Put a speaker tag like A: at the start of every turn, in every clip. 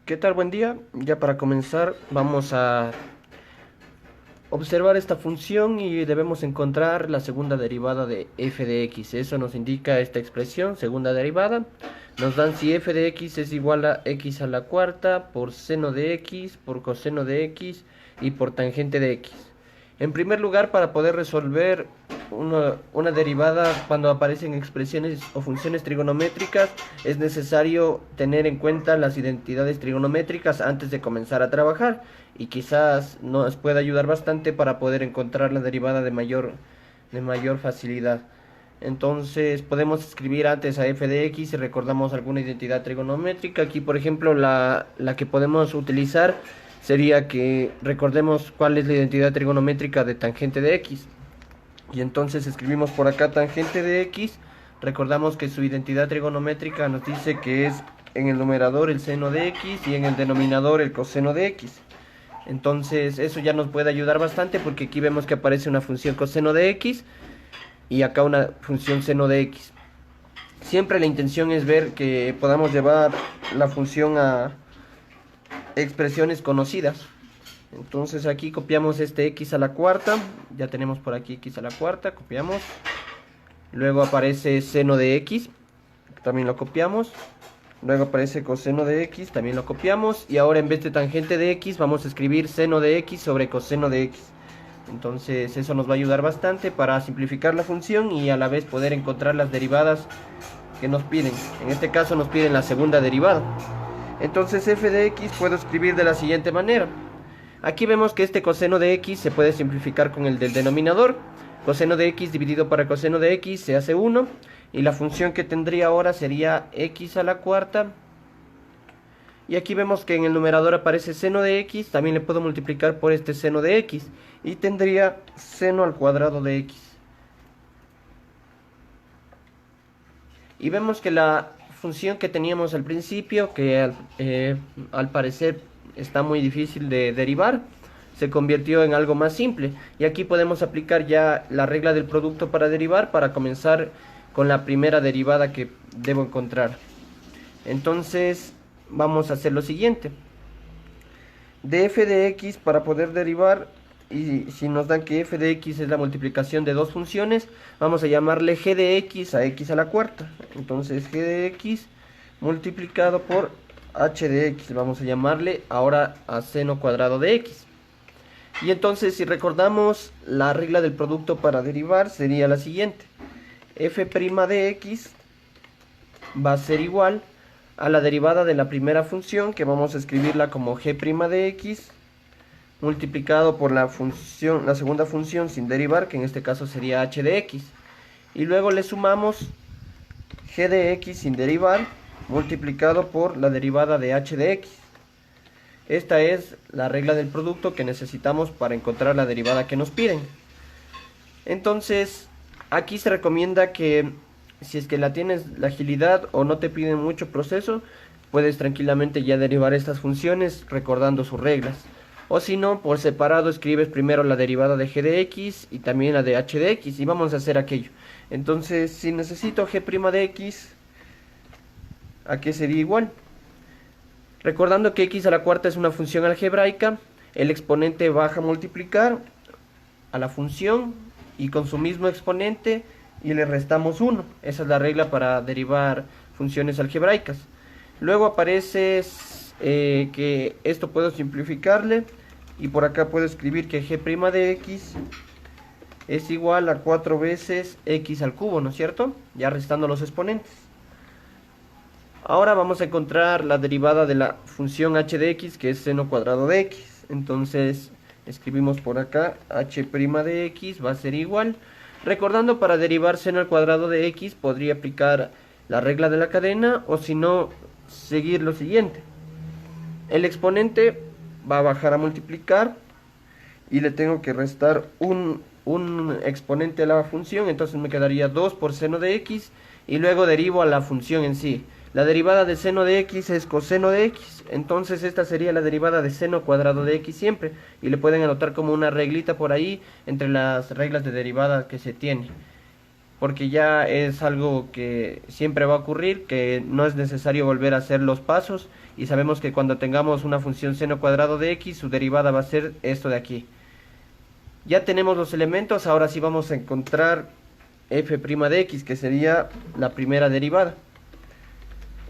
A: ¿Qué tal? Buen día. Ya para comenzar vamos a observar esta función y debemos encontrar la segunda derivada de f de x. Eso nos indica esta expresión, segunda derivada. Nos dan si f de x es igual a x a la cuarta por seno de x, por coseno de x y por tangente de x. En primer lugar, para poder resolver una derivada cuando aparecen expresiones o funciones trigonométricas, es necesario tener en cuenta las identidades trigonométricas antes de comenzar a trabajar, y quizás nos pueda ayudar bastante para poder encontrar la derivada de mayor facilidad. Entonces podemos escribir antes a f de x si recordamos alguna identidad trigonométrica. Aquí, por ejemplo, la que podemos utilizar sería que recordemos cuál es la identidad trigonométrica de tangente de x. Y entonces escribimos por acá tangente de x. Recordamos que su identidad trigonométrica nos dice que es en el numerador el seno de x y en el denominador el coseno de x. Entonces eso ya nos puede ayudar bastante, porque aquí vemos que aparece una función coseno de x y acá una función seno de x. Siempre la intención es ver que podamos llevar la función a expresiones conocidas. Entonces aquí copiamos este x a la cuarta, ya tenemos por aquí x a la cuarta, copiamos. Luego aparece seno de x, también lo copiamos. Luego aparece coseno de x, también lo copiamos. Y ahora en vez de tangente de x vamos a escribir seno de x sobre coseno de x. Entonces eso nos va a ayudar bastante para simplificar la función y a la vez poder encontrar las derivadas que nos piden. En este caso nos piden la segunda derivada. Entonces f de x puedo escribir de la siguiente manera. Aquí vemos que este coseno de x se puede simplificar con el del denominador. Coseno de x dividido para coseno de x se hace 1. Y la función que tendría ahora sería x a la cuarta. Y aquí vemos que en el numerador aparece seno de x. También le puedo multiplicar por este seno de x. Y tendría seno al cuadrado de x. Y vemos que la función que teníamos al principio, que al parecer está muy difícil de derivar, se convirtió en algo más simple. Y aquí podemos aplicar ya la regla del producto para derivar, para comenzar con la primera derivada que debo encontrar. Entonces vamos a hacer lo siguiente. De f de x, para poder derivar, y si nos dan que f de x es la multiplicación de dos funciones, vamos a llamarle g de x a x a la cuarta. Entonces g de x multiplicado por h de x, vamos a llamarle ahora a seno cuadrado de x. Y entonces, si recordamos, la regla del producto para derivar sería la siguiente. F' de x va a ser igual a la derivada de la primera función, que vamos a escribirla como g' de x, multiplicado por la segunda función sin derivar, que en este caso sería h de x. Y luego le sumamos g de x sin derivar, multiplicado por la derivada de h de x. Esta es la regla del producto que necesitamos para encontrar la derivada que nos piden. Entonces, aquí se recomienda que si es que tienes la agilidad o no te piden mucho proceso, puedes tranquilamente ya derivar estas funciones recordando sus reglas. O si no, por separado escribes primero la derivada de g de x y también la de h de x, y vamos a hacer aquello. Entonces, si necesito g' de x, ¿a qué sería igual? Recordando que x a la cuarta es una función algebraica, el exponente baja a multiplicar a la función y con su mismo exponente, y le restamos 1. Esa es la regla para derivar funciones algebraicas. Luego aparece que esto puedo simplificarle, y por acá puedo escribir que g' de x es igual a 4 veces x al cubo, ¿no es cierto? Ya restando los exponentes. Ahora vamos a encontrar la derivada de la función h de x, que es seno cuadrado de x. Entonces escribimos por acá h' de x va a ser igual. Recordando, para derivar seno al cuadrado de x podría aplicar la regla de la cadena, o si no, seguir lo siguiente. El exponente va a bajar a multiplicar y le tengo que restar un exponente a la función, entonces me quedaría 2 por seno de x, y luego derivo a la función en sí. La derivada de seno de x es coseno de x, entonces esta sería la derivada de seno cuadrado de x siempre, y le pueden anotar como una reglita por ahí entre las reglas de derivada que se tiene. porque ya es algo que siempre va a ocurrir, que no es necesario volver a hacer los pasos, y sabemos que cuando tengamos una función seno cuadrado de x, su derivada va a ser esto de aquí. Ya tenemos los elementos, ahora sí vamos a encontrar f' de x, que sería la primera derivada.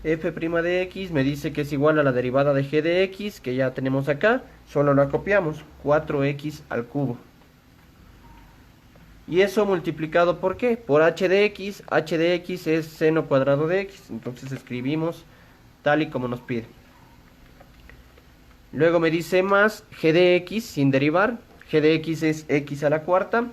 A: F' de x me dice que es igual a la derivada de g de x, que ya tenemos acá, solo la copiamos, 4x al cubo. Y eso multiplicado por ¿qué? Por h de x es seno cuadrado de x, entonces escribimos tal y como nos pide. Luego me dice más g de x sin derivar, g de x es x a la cuarta,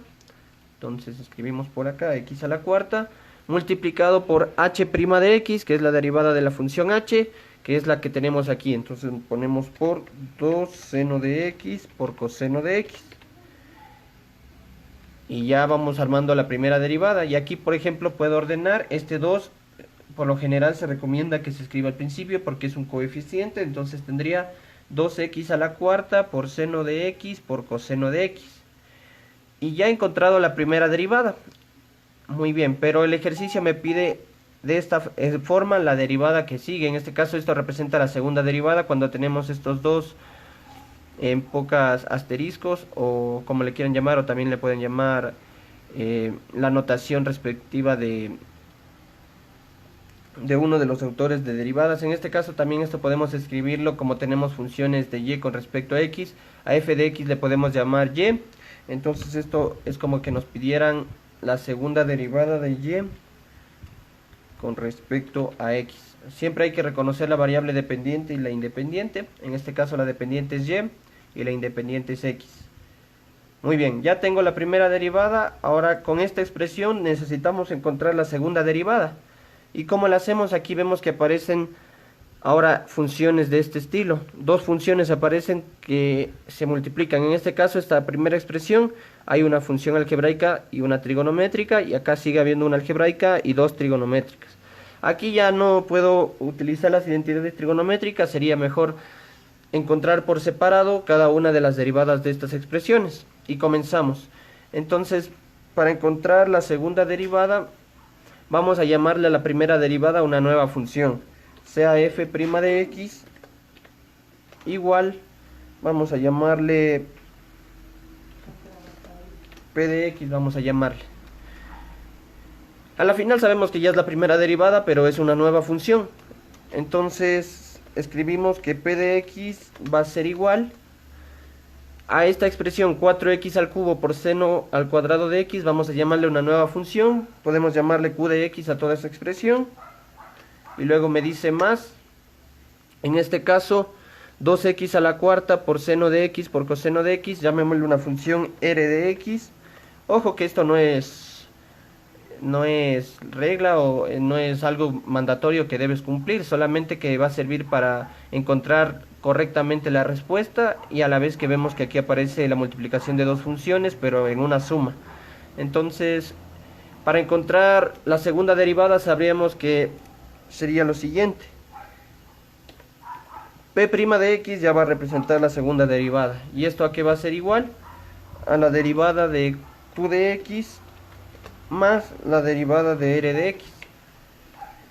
A: entonces escribimos por acá x a la cuarta, multiplicado por h' de x, que es la derivada de la función h, que es la que tenemos aquí, entonces ponemos por 2 seno de x por coseno de x. Y ya vamos armando la primera derivada, y aquí por ejemplo puedo ordenar este 2, por lo general se recomienda que se escriba al principio porque es un coeficiente, entonces tendría 2x a la cuarta por seno de x por coseno de x. Y ya he encontrado la primera derivada. Muy bien, pero el ejercicio me pide de esta forma la derivada que sigue. En este caso esto representa la segunda derivada cuando tenemos estos dos en pocas asteriscos, o como le quieran llamar, o también le pueden llamar la notación respectiva de uno de los autores de derivadas. En este caso también esto podemos escribirlo como tenemos funciones de y con respecto a x. A f de x le podemos llamar y. Entonces esto es como que nos pidieran la segunda derivada de y con respecto a x. Siempre hay que reconocer la variable dependiente y la independiente. En este caso la dependiente es y la independiente es x. Muy bien, ya tengo la primera derivada. Ahora con esta expresión necesitamos encontrar la segunda derivada. ¿Y cómo la hacemos? Aquí vemos que aparecen ahora funciones de este estilo. Dos funciones aparecen que se multiplican. En este caso, esta primera expresión, hay una función algebraica y una trigonométrica, y acá sigue habiendo una algebraica y dos trigonométricas. Aquí ya no puedo utilizar las identidades trigonométricas, sería mejor encontrar por separado cada una de las derivadas de estas expresiones. Y comenzamos. Entonces, para encontrar la segunda derivada, vamos a llamarle a la primera derivada una nueva función, sea f' de x igual, vamos a llamarle p de x, vamos a llamarle. A la final sabemos que ya es la primera derivada, pero es una nueva función. Entonces escribimos que p de x va a ser igual a esta expresión 4x al cubo por seno al cuadrado de x. Vamos a llamarle una nueva función, podemos llamarle q de x a toda esta expresión. Y luego me dice más, en este caso 2x a la cuarta por seno de x por coseno de x, llamémosle una función r de x. Ojo que esto no es regla o no es algo mandatorio que debes cumplir, solamente que va a servir para encontrar correctamente la respuesta, y a la vez que vemos que aquí aparece la multiplicación de dos funciones pero en una suma. Entonces, para encontrar la segunda derivada sabríamos que sería lo siguiente: p' de x ya va a representar la segunda derivada, y esto a qué va a ser igual a la derivada de q de x más la derivada de r de x,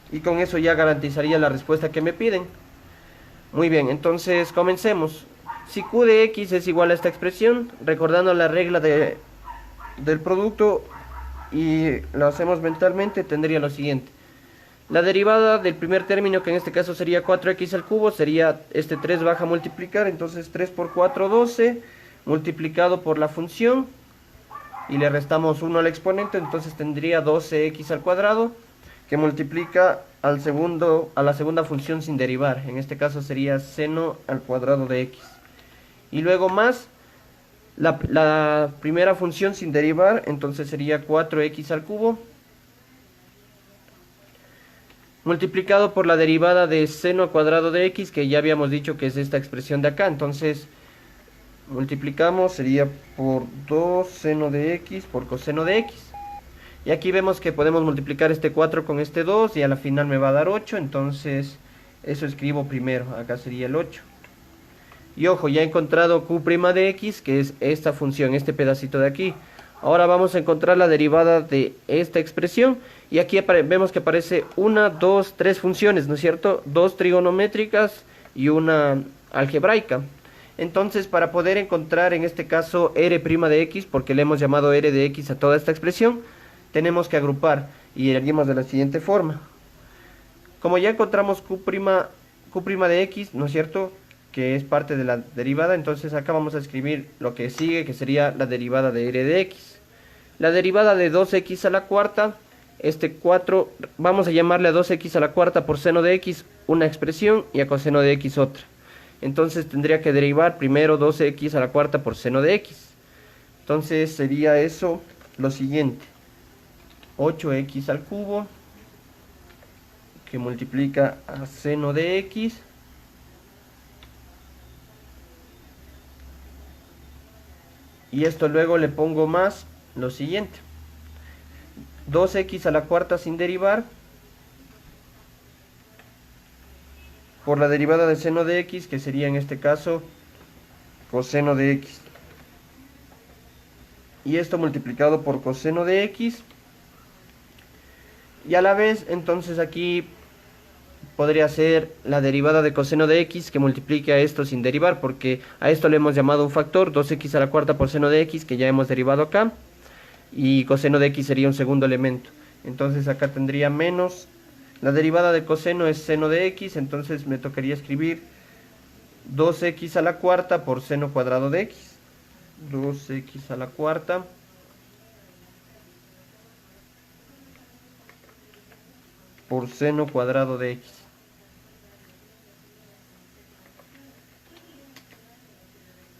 A: y con eso ya garantizaría la respuesta que me piden. Muy bien, entonces comencemos. Si q de x es igual a esta expresión, recordando la regla del producto y lo hacemos mentalmente, tendría lo siguiente: la derivada del primer término, que en este caso sería 4x al cubo, sería este 3 baja a multiplicar, entonces 3 por 4, 12, multiplicado por la función, y le restamos 1 al exponente, entonces tendría 12x al cuadrado, que multiplica a la segunda función sin derivar, en este caso sería seno al cuadrado de x. Y luego más la primera función sin derivar, entonces sería 4x al cubo, multiplicado por la derivada de seno al cuadrado de x, que ya habíamos dicho que es esta expresión de acá. Entonces multiplicamos, sería por 2 seno de x por coseno de x. Y aquí vemos que podemos multiplicar este 4 con este 2 y a la final me va a dar 8. Entonces eso escribo primero, acá sería el 8. Y ojo, ya he encontrado q' de x, que es esta función, este pedacito de aquí. Ahora vamos a encontrar la derivada de esta expresión. Y aquí vemos que aparece 1, 2, 3 funciones, ¿no es cierto? 2 trigonométricas y una algebraica. Entonces, para poder encontrar en este caso r' de x, porque le hemos llamado r de x a toda esta expresión, tenemos que agrupar y haríamos de la siguiente forma. Como ya encontramos q' de x, ¿no es cierto?, que es parte de la derivada, entonces acá vamos a escribir lo que sigue, que sería la derivada de r de x. La derivada de 2x a la cuarta, este 4, vamos a llamarle a 2x a la cuarta por seno de x una expresión y a coseno de x otra. Entonces tendría que derivar primero 2x a la cuarta por seno de x. Entonces sería eso lo siguiente: 8x al cubo, que multiplica a seno de x, y esto luego le pongo más lo siguiente: 2x a la cuarta sin derivar por la derivada de seno de x, que sería en este caso coseno de x, y esto multiplicado por coseno de x, y a la vez entonces aquí podría ser la derivada de coseno de x que multiplique a esto sin derivar, porque a esto le hemos llamado un factor, 2x a la cuarta por seno de x, que ya hemos derivado acá, y coseno de x sería un segundo elemento. Entonces acá tendría menos, la derivada de coseno es seno de x, entonces me tocaría escribir 2x a la cuarta por seno cuadrado de x. 2x a la cuarta por seno cuadrado de x.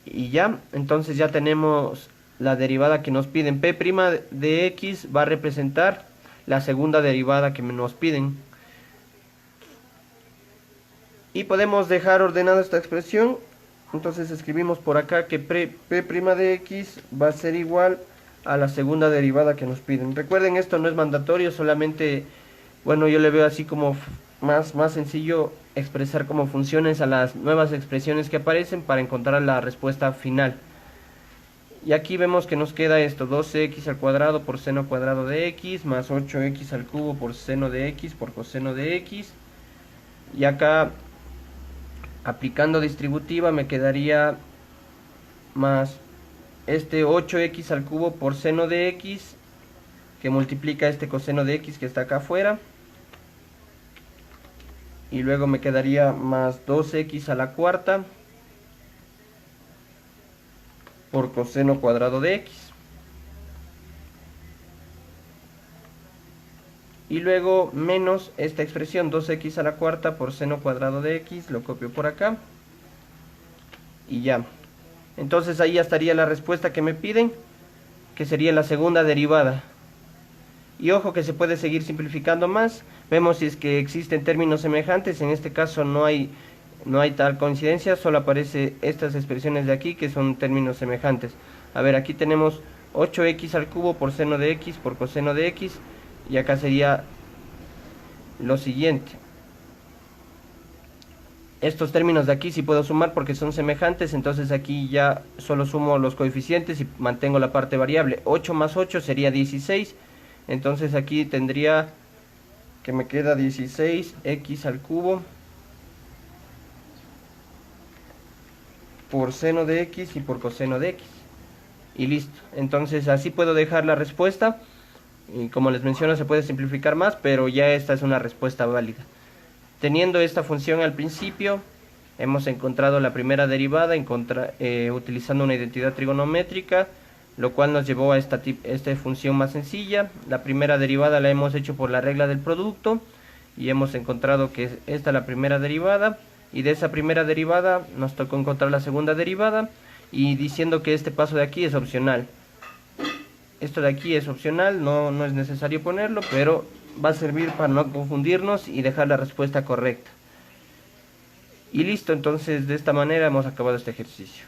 A: Y ya, entonces ya tenemos la derivada que nos piden. P' de x va a representar la segunda derivada que nos piden. Y podemos dejar ordenada esta expresión. Entonces escribimos por acá que P' de x va a ser igual a la segunda derivada que nos piden. Recuerden, esto no es mandatorio, solamente, bueno, yo le veo así como más sencillo expresar como funciones a las nuevas expresiones que aparecen para encontrar la respuesta final. Y aquí vemos que nos queda esto: 12x al cuadrado por seno cuadrado de x, más 8x al cubo por seno de x por coseno de x. Y acá, aplicando distributiva, me quedaría más este 8x al cubo por seno de x, que multiplica este coseno de x que está acá afuera. Y luego me quedaría más 2x a la cuarta por coseno cuadrado de x. Y luego menos esta expresión 2x a la cuarta por seno cuadrado de x, lo copio por acá. Y ya. Entonces ahí ya estaría la respuesta que me piden, que sería la segunda derivada. Y ojo que se puede seguir simplificando más. Vemos si es que existen términos semejantes. En este caso no hay tal coincidencia, solo aparece estas expresiones de aquí que son términos semejantes. A ver, aquí tenemos 8x al cubo por seno de x por coseno de x, y acá sería lo siguiente. Estos términos de aquí sí puedo sumar porque son semejantes, entonces aquí ya solo sumo los coeficientes y mantengo la parte variable. 8 más 8 sería 16, entonces aquí tendría que me queda 16x al cubo por seno de x y por coseno de x, y listo. Entonces así puedo dejar la respuesta, y como les menciono se puede simplificar más, pero ya esta es una respuesta válida. Teniendo esta función al principio, hemos encontrado la primera derivada utilizando una identidad trigonométrica, lo cual nos llevó a esta función más sencilla. La primera derivada la hemos hecho por la regla del producto y hemos encontrado que esta es la primera derivada, y de esa primera derivada nos tocó encontrar la segunda derivada, y diciendo que este paso de aquí es opcional. Esto de aquí es opcional, no es necesario ponerlo, pero va a servir para no confundirnos y dejar la respuesta correcta. Y listo, entonces de esta manera hemos acabado este ejercicio.